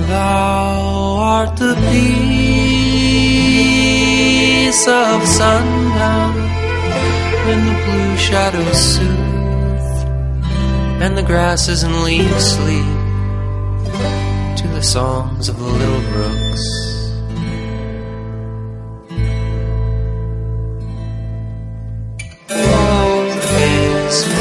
Thou art the peace of sundown, when the blue shadows soothe and the grasses and leaves sleep to the songs of the little brooks. Woe is me.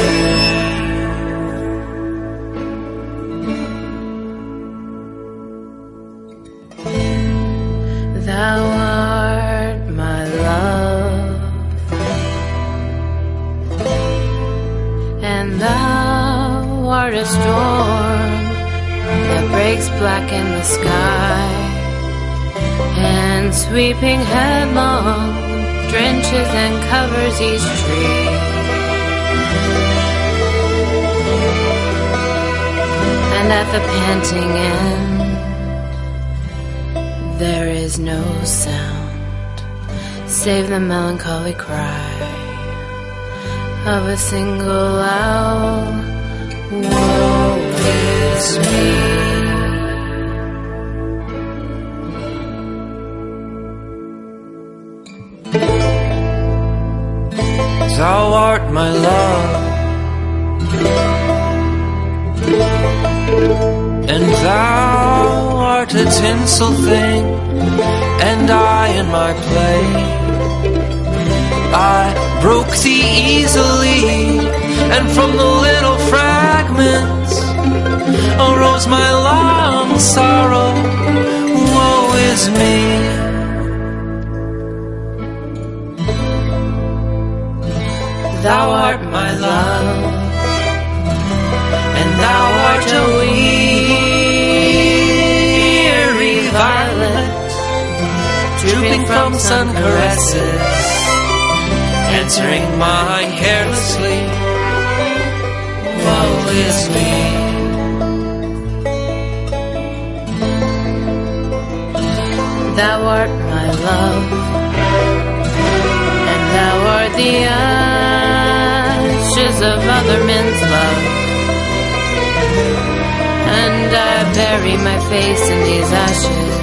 Thou art my love, and thou art a storm that breaks black in the sky, and sweeping headlong drenches and covers each tree. And at the panting end there is no sound save the melancholy cry of a single owl. Woe is me. Thou art my love, and thou art a tinsel thing, and I in my play. I broke thee easily, and from the little fragments arose my long sorrow. Woe is me. Thou art my love, and thou art a weary violet, drooping from sun caresses, answering mine carelessly. Woe is me. Thou art my love, and thou art the ashes of other men's love, and I bury my face in these ashes,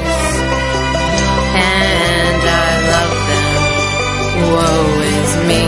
and I love them. Woe is me.